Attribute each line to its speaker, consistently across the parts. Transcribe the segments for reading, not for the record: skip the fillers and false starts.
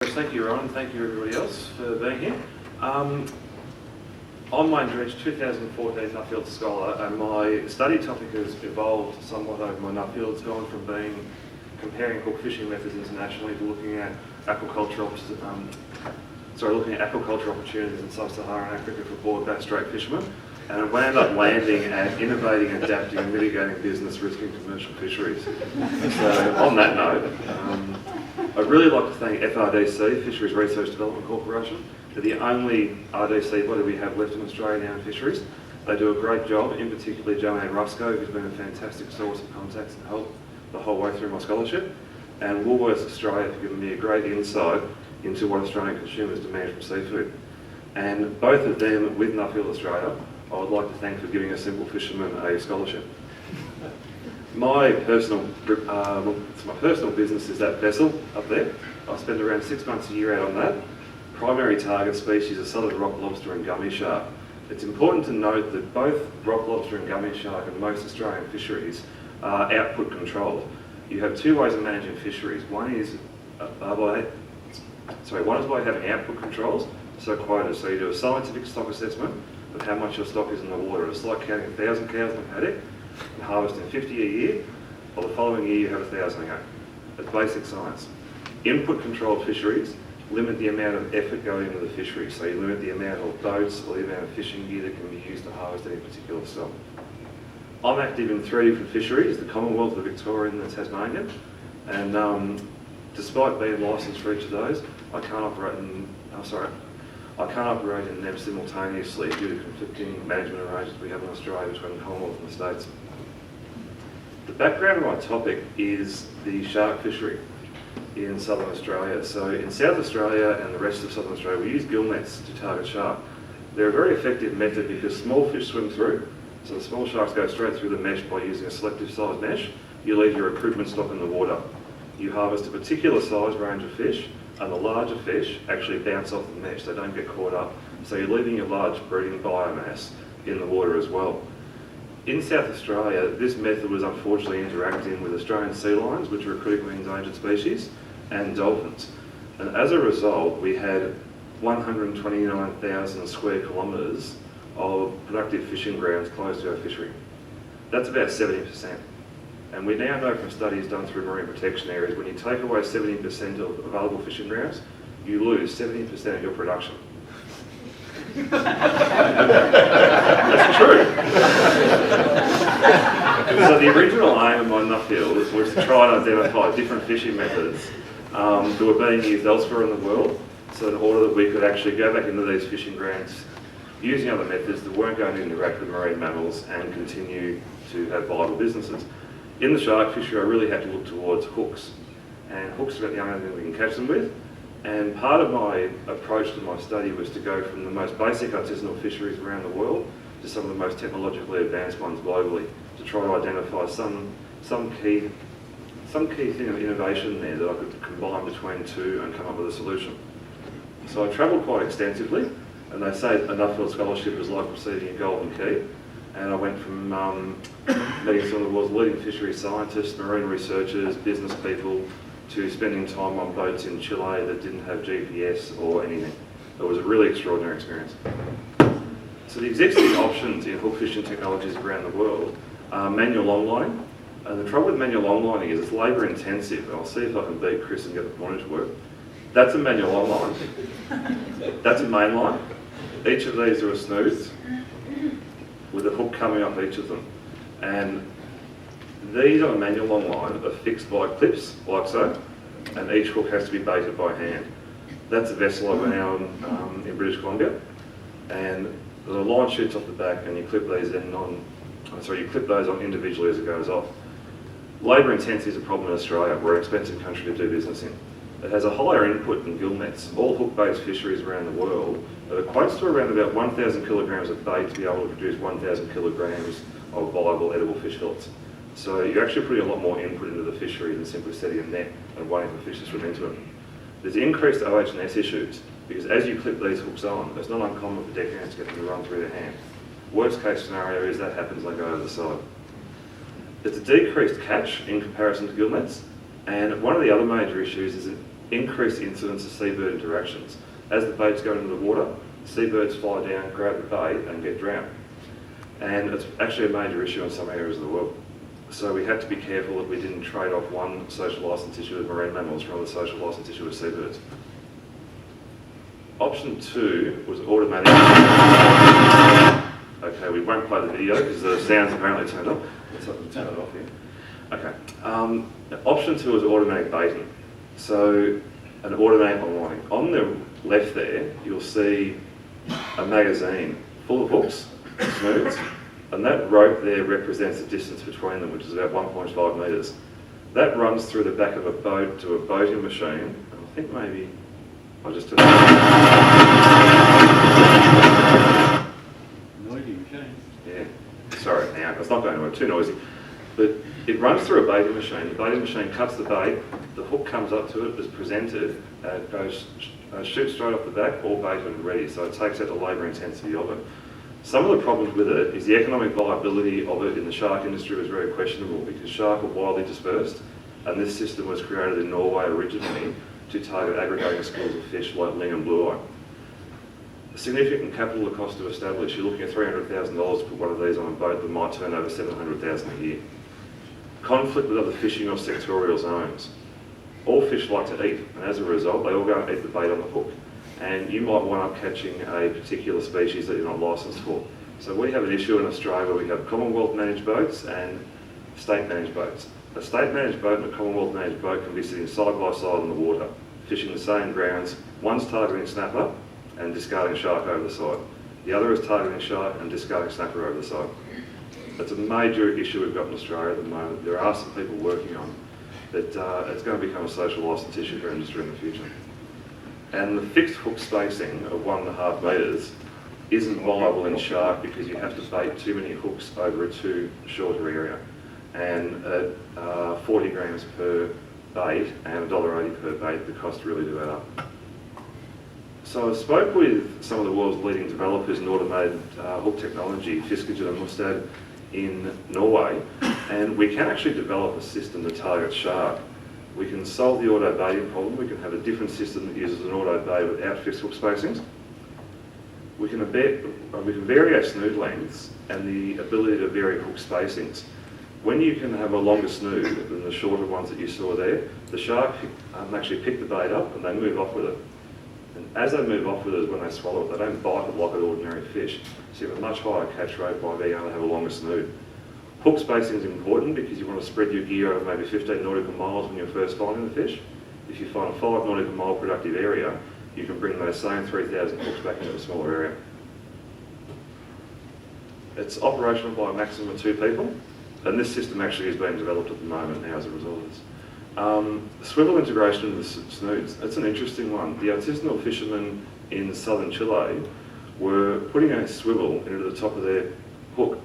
Speaker 1: Thank you, Ron, and thank you everybody else for being here. I'm Wayne Dredge, 2014 Nuffield Scholar, and my study topic has evolved somewhat over my Nuffield. It's gone from being comparing hook fishing methods internationally to looking at aquaculture opportunities in sub-Saharan Africa for broad bass straight fishermen, and it wound up landing at innovating, adapting and mitigating business risk in commercial fisheries. So on that note, I'd really like to thank FRDC, Fisheries Research Development Corporation. They're the only RDC body we have left in Australia now in fisheries. They do a great job, in particular Joanne Rusco, who's been a fantastic source of contacts and help the whole way through my scholarship, and Woolworths Australia for giving me a great insight into what Australian consumers demand from seafood. And both of them, with Nuffield Australia, I would like to thank for giving a simple fisherman a scholarship. My personal business is that vessel up there. I spend around 6 months a year out on that. Primary target species are Southern Rock Lobster and gummy shark. It's important to note that both rock lobster and gummy shark and most Australian fisheries are output controlled. You have two ways of managing fisheries. One is by having output controls, so quotas. So you do a scientific stock assessment of how much your stock is in the water. It's like counting 1,000 cows in a paddock and harvesting 50 a year, or the following year you have 1,000 again. That's basic science. Input controlled fisheries limit the amount of effort going into the fishery, so you limit the amount of boats or the amount of fishing gear that can be used to harvest any particular stock. I'm active in 3 different fisheries, the Commonwealth, the Victorian and the Tasmanian, and despite being licensed for each of those, I can't operate in them simultaneously due to conflicting management arrangements we have in Australia between the Commonwealth and the States. The background of my topic is the shark fishery in southern Australia. So in South Australia and the rest of southern Australia, we use gill nets to target shark. They're a very effective method because small fish swim through, so the small sharks go straight through the mesh by using a selective size mesh. You leave your recruitment stock in the water. You harvest a particular size range of fish, and the larger fish actually bounce off the mesh, they don't get caught up. So you're leaving your large breeding biomass in the water as well. In South Australia, this method was unfortunately interacting with Australian sea lions, which are a critically endangered species, and dolphins. And as a result, we had 129,000 square kilometres of productive fishing grounds close to our fishery. That's about 70%. And we now know from studies done through marine protection areas, when you take away 70% of available fishing grounds, you lose 70% of your production. That's true. So the original aim of my Nuffield was to try and identify different fishing methods that were being used elsewhere in the world, so in order that we could actually go back into these fishing grounds using other methods that weren't going to interact with marine mammals and continue to have viable businesses. In the shark fishery, I really had to look towards hooks, and hooks are about the only thing we can catch them with. And part of my approach to my study was to go from the most basic artisanal fisheries around the world to some of the most technologically advanced ones globally, to try to identify some key thing of innovation there that I could combine between two and come up with a solution. So I travelled quite extensively, and they say a Nuffield Scholarship is like receiving a golden key. And I went from meeting some of the world's leading fishery scientists, marine researchers, business people, to spending time on boats in Chile that didn't have GPS or anything. It was a really extraordinary experience. So the existing options in hook fishing technologies around the world are manual longlining. And the trouble with manual longlining is it's labour intensive. I'll see if I can beat Chris and get the pointer to work. That's a manual longline. That's a main line. Each of these are a snooze with a hook coming up each of them. And these on a manual long line are fixed by clips, like so, and each hook has to be baited by hand. That's a vessel I went out on in British Columbia, and the line shoots off the back and you clip these on individually as it goes off. Labour intensity is a problem in Australia. We're an expensive country to do business in. It has a higher input than gill nets. All hook-based fisheries around the world, it equates to around about 1,000 kilograms of bait to be able to produce 1,000 kilograms of viable edible fish fillets. So you're actually putting a lot more input into the fishery than simply setting a net and waiting for fish to swim into it. There's increased OH&S issues because as you clip these hooks on, it's not uncommon for deckhands to get them to run through their hand. Worst case scenario is that happens, they go over the side. It's a decreased catch in comparison to gill nets, and one of the other major issues is that increased incidence of seabird interactions. As the baits go into the water, seabirds fly down, grab the bait and get drowned. And it's actually a major issue in some areas of the world. So we had to be careful that we didn't trade off one social licence issue with marine mammals for another social licence issue with seabirds. Option 2 was automatic. Okay, we won't play the video because the sound's apparently turned off. Let's turn it off here. Okay. Option 2 is automatic baiting. So an automatic unwinding. On the left there, you'll see a magazine full of hooks, snoods, and that rope there represents the distance between them, which is about 1.5 metres. That runs through the back of a boat to a boating machine, and I think maybe I'll just do it.
Speaker 2: Noisy machine.
Speaker 1: Yeah, sorry, now it's not going anywhere, too noisy. But it runs through a baiting machine. The baiting machine cuts the bait, the hook comes up to it, is presented, and it goes, shoots straight off the back, all baited and ready. So it takes out the labour intensity of it. Some of the problems with it is the economic viability of it in the shark industry was very questionable because shark are widely dispersed, and this system was created in Norway originally to target aggregating schools of fish like ling and blue eye. A significant capital cost to establish. You're looking at $300,000 to put one of these on a boat that might turn over $700,000 a year. Conflict with other fishing or sectorial zones. All fish like to eat, and as a result, they all go and eat the bait on the hook. And you might wind up catching a particular species that you're not licensed for. So we have an issue in Australia where we have commonwealth managed boats and state managed boats. A state managed boat and a commonwealth managed boat can be sitting side by side in the water, fishing the same grounds. One's targeting snapper and discarding shark over the side. The other is targeting shark and discarding snapper over the side. That's a major issue we've got in Australia at the moment. There are some people working on it, but it's going to become a social licence issue for industry in the future. And the fixed hook spacing of 1.5 metres isn't viable in shark because you have to bait too many hooks over a too shorter area. And at 40 grams per bait and $1.80 per bait, the costs really do add up. So I spoke with some of the world's leading developers in automated hook technology, Fiskerid and Mustad in Norway, and we can actually develop a system that targets shark. We can solve the auto baiting problem. We can have a different system that uses an auto bait without fixed hook spacings. We can vary our snood lengths and the ability to vary hook spacings. When you can have a longer snood than the shorter ones that you saw there, the shark actually pick the bait up and they move off with it. And as they move off with it, when they swallow it, they don't bite it like an ordinary fish. So you have a much higher catch rate by being able to have a longer snood. Hook spacing is important because you want to spread your gear over maybe 15 nautical miles when you're first finding the fish. If you find a 5 nautical mile productive area, you can bring those same 3,000 hooks back into a smaller area. It's operational by a maximum of 2 people, and this system actually is being developed at the moment now as a result of this. Swivel integration of the snoods, that's an interesting one. The artisanal fishermen in southern Chile were putting a swivel into the top of their hook,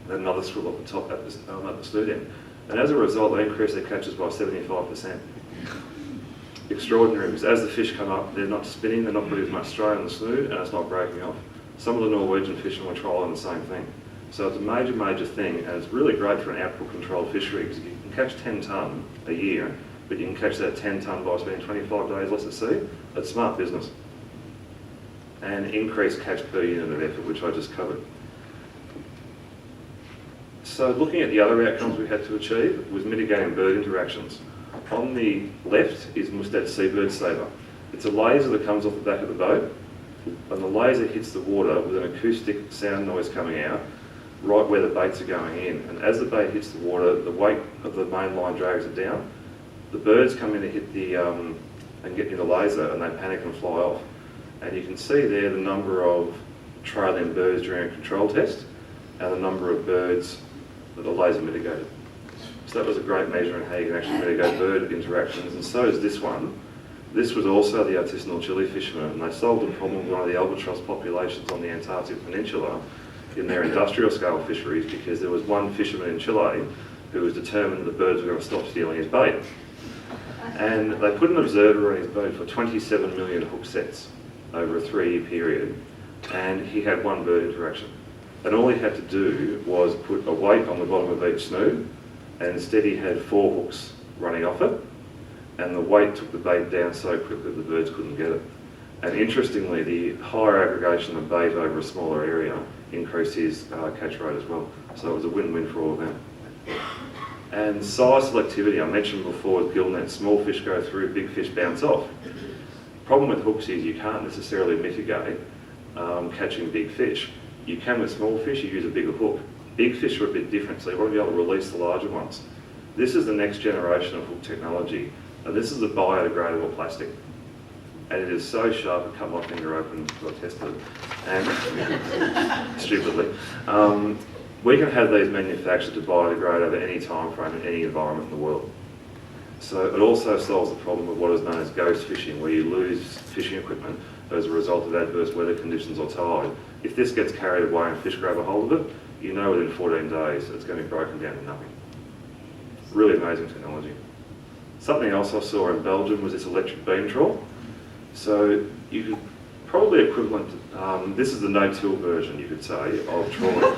Speaker 1: and another swivel at the top at the snood end. And as a result, they increased their catches by 75%. Extraordinary, because as the fish come up, they're not spinning, they're not putting as much strain on the snood, and it's not breaking off. Some of the Norwegian fishermen were trialling the same thing. So it's a major, major thing, and it's really great for an output-controlled fishery, because you can catch 10 tonne a year, but you can catch that 10 tonne by spending 25 days less at sea. That's smart business. And increased catch per unit of effort, which I just covered. So looking at the other outcomes we had to achieve was mitigating bird interactions. On the left is Mustad Seabird Saver. It's a laser that comes off the back of the boat, and the laser hits the water with an acoustic sound noise coming out right where the baits are going in. And as the bait hits the water, the weight of the main line drags it down. The birds come in to hit the and get in the laser, and they panic and fly off. And you can see there the number of trailing birds during a control test and the number of birds that are laser mitigated. So that was a great measure in how you can actually mitigate bird interactions, and so is this one. This was also the artisanal Chile fishermen, and they solved a problem with one of the albatross populations on the Antarctic Peninsula in their industrial scale fisheries, because there was one fisherman in Chile who was determined that the birds were going to stop stealing his bait. And they put an observer on his boat for 27 million hook sets over a 3-year period, and he had one bird interaction. And all he had to do was put a weight on the bottom of each snood, and instead he had 4 hooks running off it, and the weight took the bait down so quickly the birds couldn't get it. And interestingly, the higher aggregation of bait over a smaller area increased his catch rate as well. So it was a win-win for all of them. And size selectivity, I mentioned before with gill nets, small fish go through, big fish bounce off. Problem with hooks is you can't necessarily mitigate catching big fish. You can with small fish, you use a bigger hook. Big fish are a bit different, so you want to be able to release the larger ones. This is the next generation of hook technology, and this is a biodegradable plastic. And it is so sharp, it cut my finger open, I tested it, and stupidly. We can have these manufactured to biodegrade over any time frame in any environment in the world. So it also solves the problem of what is known as ghost fishing, where you lose fishing equipment as a result of adverse weather conditions or tide. If this gets carried away and fish grab a hold of it, you know within 14 days it's going to be broken down to nothing. Really amazing technology. Something else I saw in Belgium was this electric beam trawl. So you could probably equivalent, this is the no-till version, you could say, of trawling.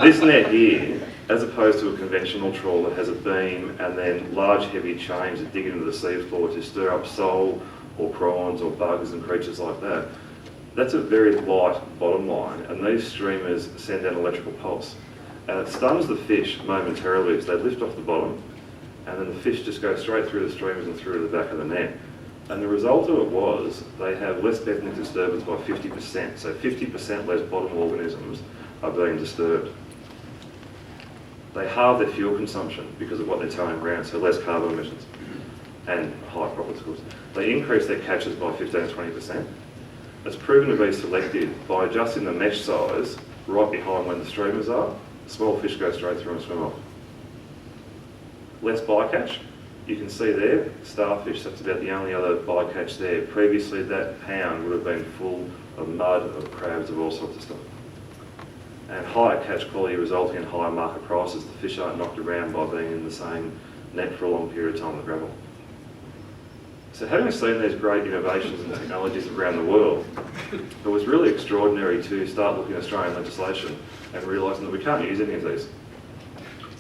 Speaker 1: This net here, as opposed to a conventional trawl that has a beam and then large heavy chains that dig into the sea floor to stir up sole or prawns or bugs and creatures like that, that's a very light bottom line, and these streamers send out an electrical pulse. And it stuns the fish momentarily as they lift off the bottom, and then the fish just go straight through the streamers and through to the back of the net. And the result of it was they have less benthic disturbance by 50%, so 50% less bottom organisms are being disturbed. They halve their fuel consumption because of what they're towing around, so less carbon emissions and high profit scores. They increase their catches by 15 to 20%. It's proven to be selective by adjusting the mesh size right behind when the streamers are. Small fish go straight through and swim off. Less bycatch. You can see there, starfish, that's about the only other bycatch there. Previously that pound would have been full of mud, of crabs, of all sorts of stuff. And higher catch quality resulting in higher market prices. The fish aren't knocked around by being in the same net for a long period of time with gravel. So having seen these great innovations and technologies around the world, it was really extraordinary to start looking at Australian legislation and realising that we can't use any of these.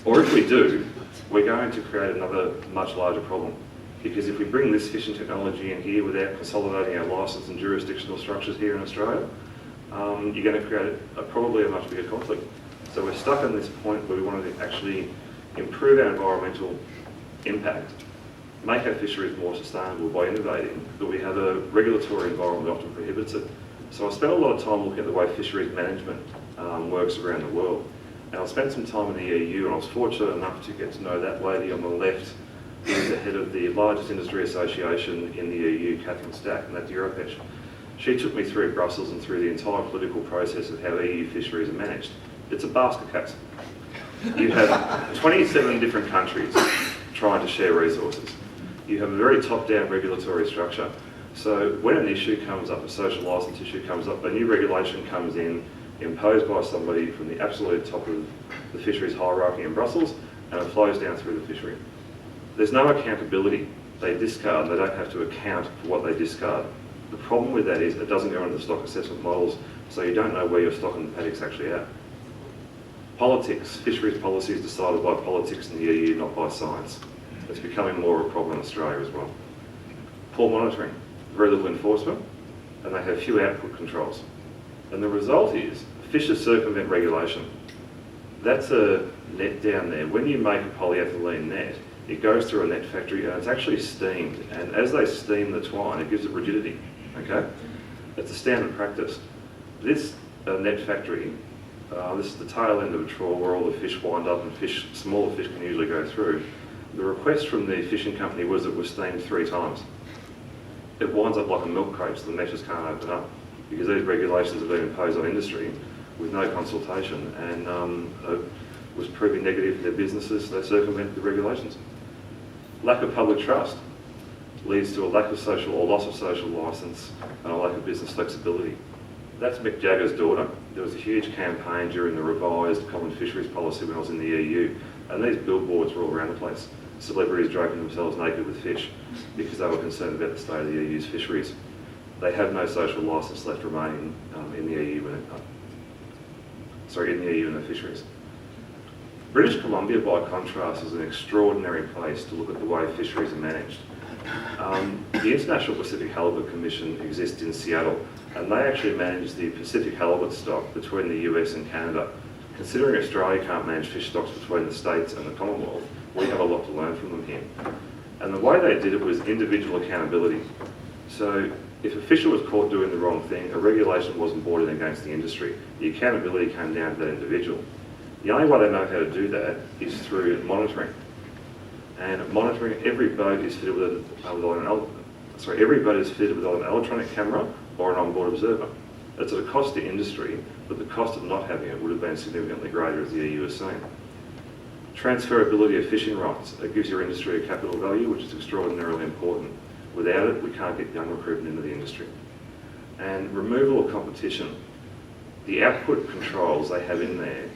Speaker 1: Or if we do, we're going to create another much larger problem. Because if we bring this fishing technology in here without consolidating our licence and jurisdictional structures here in Australia, you're going to create probably a much bigger conflict. So we're stuck in this point where we want to actually improve our environmental impact, make our fisheries more sustainable by innovating, but we have a regulatory environment that often prohibits it. So I spent a lot of time looking at the way fisheries management works around the world. And I spent some time in the EU, and I was fortunate enough to get to know that lady on the left, who's the head of the largest industry association in the EU, Catherine Stack, and that's Europesh. She took me through Brussels and through the entire political process of how EU fisheries are managed. It's a basket case. You have 27 different countries trying to share resources. You have a very top-down regulatory structure. So when an issue comes up, a social licence issue comes up, a new regulation comes in, imposed by somebody from the absolute top of the fisheries hierarchy in Brussels, and it flows down through the fishery. There's no accountability. They discard, they don't have to account for what they discard. The problem with that is it doesn't go into the stock assessment models, so you don't know where your stock in the paddock's actually at. Politics, fisheries policy is decided by politics in the EU, not by science. It's becoming more of a problem in Australia as well. Poor monitoring, very little enforcement, and they have few output controls. And the result is fishes circumvent regulation. That's a net down there. When you make a polyethylene net, it goes through a net factory and it's actually steamed. And as they steam the twine, it gives it rigidity. Okay? It's a standard practice. This net factory, this is the tail end of a trawl where all the fish wind up and smaller fish can usually go through. The request from the fishing company was it was steamed 3 times. It winds up like a milk crate, so the meshes can't open up because these regulations have been imposed on industry with no consultation, and it was proving negative for their businesses, so they circumvented the regulations. Lack of public trust leads to a lack of social or loss of social licence and a lack of business flexibility. That's Mick Jagger's daughter. There was a huge campaign during the revised common fisheries policy when I was in the EU, and these billboards were all around the place. Celebrities draping themselves naked with fish because they were concerned about the state of the EU's fisheries. They have no social licence left remaining in the EU in the EU and their fisheries. British Columbia, by contrast, is an extraordinary place to look at the way fisheries are managed. The International Pacific Halibut Commission exists in Seattle, and they actually manage the Pacific halibut stock between the US and Canada. Considering Australia can't manage fish stocks between the states and the Commonwealth, we have a lot to learn from them here. And the way they did it was individual accountability. So if a fisher was caught doing the wrong thing, a regulation wasn't brought in against the industry. The accountability came down to that individual. The only way they know how to do that is through monitoring. And monitoring, every boat is fitted with an electronic camera or an onboard observer. It's at a cost to industry, but the cost of not having it would have been significantly greater, as the EU has seen. Transferability of fishing rights. It gives your industry a capital value, which is extraordinarily important. Without it, we can't get young recruitment into the industry. And removal of competition. The output controls they have in there,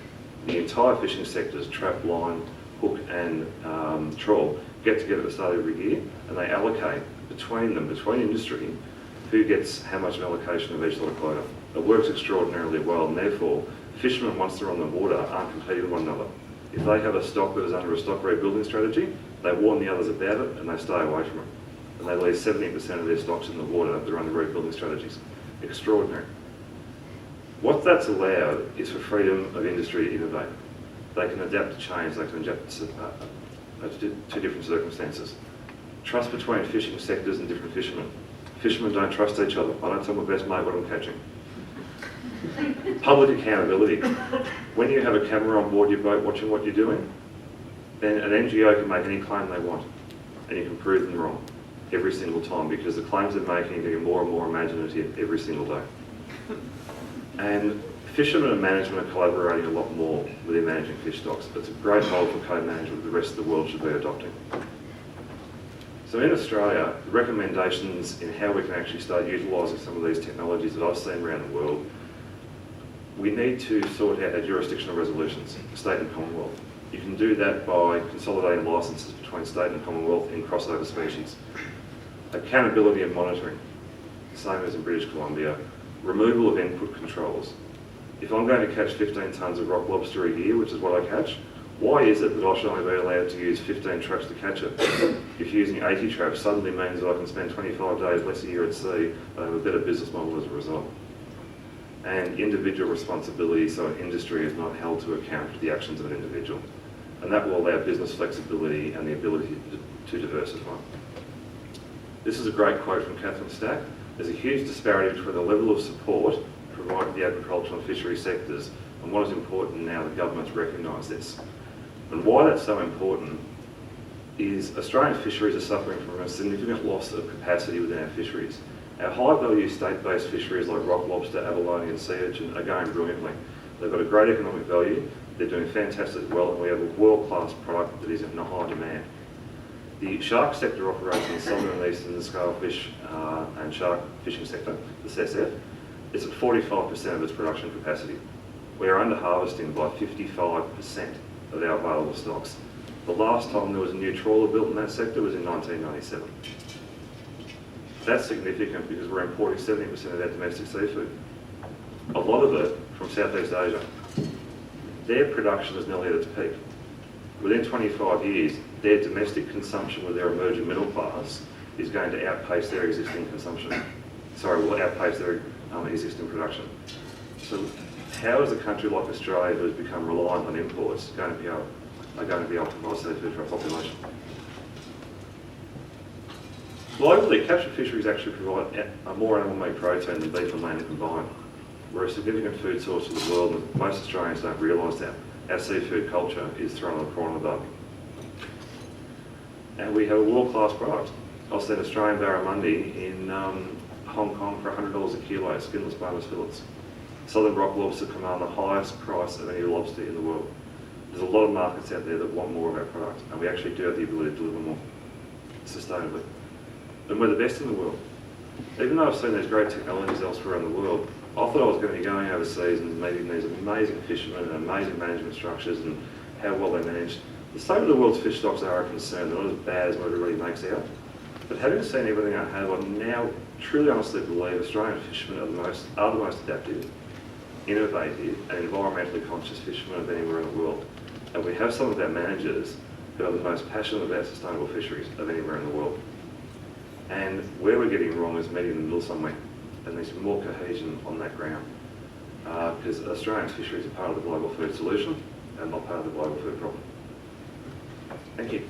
Speaker 1: the entire fishing sector's trap, line, hook and trawl get together at the start of every year, and they allocate between industry, who gets how much an allocation of each lot of quota. It works extraordinarily well, and therefore fishermen, once they're on the water, aren't competing with one another. If they have a stock that is under a stock rebuilding strategy, they warn the others about it and they stay away from it. And they leave 70% of their stocks in the water that are under rebuilding strategies. Extraordinary. What that's allowed is for freedom of industry to innovate. They can adapt to change, they can adapt to different circumstances. Trust between fishing sectors and different fishermen. Fishermen don't trust each other. I don't tell my best mate what I'm catching. Public accountability. When you have a camera on board your boat watching what you're doing, then an NGO can make any claim they want, and you can prove them wrong every single time, because the claims they're making are getting more and more imaginative every single day. And fishermen and management are collaborating a lot more with their managing fish stocks. It's a great model for co-management the rest of the world should be adopting. So in Australia, the recommendations in how we can actually start utilising some of these technologies that I've seen around the world, we need to sort out our jurisdictional resolutions, state and Commonwealth. You can do that by consolidating licences between state and Commonwealth in crossover species. Accountability and monitoring, same as in British Columbia. Removal of input controls. If I'm going to catch 15 tonnes of rock lobster a year, which is what I catch, why is it that I should only be allowed to use 15 traps to catch it? If using 80 traps suddenly means that I can spend 25 days less a year at sea, I have a better business model as a result. And individual responsibility, so an industry is not held to account for the actions of an individual. And that will allow business flexibility and the ability to diversify. This is a great quote from Catherine Stack. There's a huge disparity between the level of support provided to the agricultural and fishery sectors and what is important now that governments recognise this. And why that's so important is Australian fisheries are suffering from a significant loss of capacity within our fisheries. Our high-value state-based fisheries like rock lobster, abalone and sea urchin are going brilliantly. They've got a great economic value, they're doing fantastic well, and we have a world-class product that is in high demand. The shark sector operates in the southern and eastern scalefish and shark fishing sector, the SESSF. It's at 45% of its production capacity. We are under harvesting by 55% of our available stocks. The last time there was a new trawler built in that sector was in 1997. That's significant because we're importing 70% of our domestic seafood. A lot of it from Southeast Asia. Their production is nearly at its peak. Within 25 years, their domestic consumption with their emerging middle class is going to outpace their existing consumption. Will outpace their existing production. So how is a country like Australia, who has become reliant on imports, going to be able to provide seafood for our population? Globally, capture fisheries actually provide more animal meat protein than beef and lamb combined. We're a significant food source for the world, and most Australians don't realise that. Our seafood culture is thrown on the prawn and the barbie. And we have a world-class product. I've seen Australian barramundi in Hong Kong for $100 a kilo, skinless boneless fillets. Southern Rock Lobster command the highest price of any lobster in the world. There's a lot of markets out there that want more of our product, and we actually do have the ability to deliver more sustainably. And we're the best in the world. Even though I've seen these great technologies elsewhere around the world, I thought I was going to be going overseas and meeting these amazing fishermen and amazing management structures and how well they manage. The state of the world's fish stocks are a concern. They're not as bad as what everybody makes out. But having seen everything I have, I now truly honestly believe Australian fishermen are the most adaptive, innovative and environmentally conscious fishermen of anywhere in the world. And we have some of our managers who are the most passionate about sustainable fisheries of anywhere in the world. And where we're getting wrong is meeting in the middle somewhere, and there's more cohesion on that ground. Because Australian fisheries are part of the global food solution and not part of the global food problem. Thank you.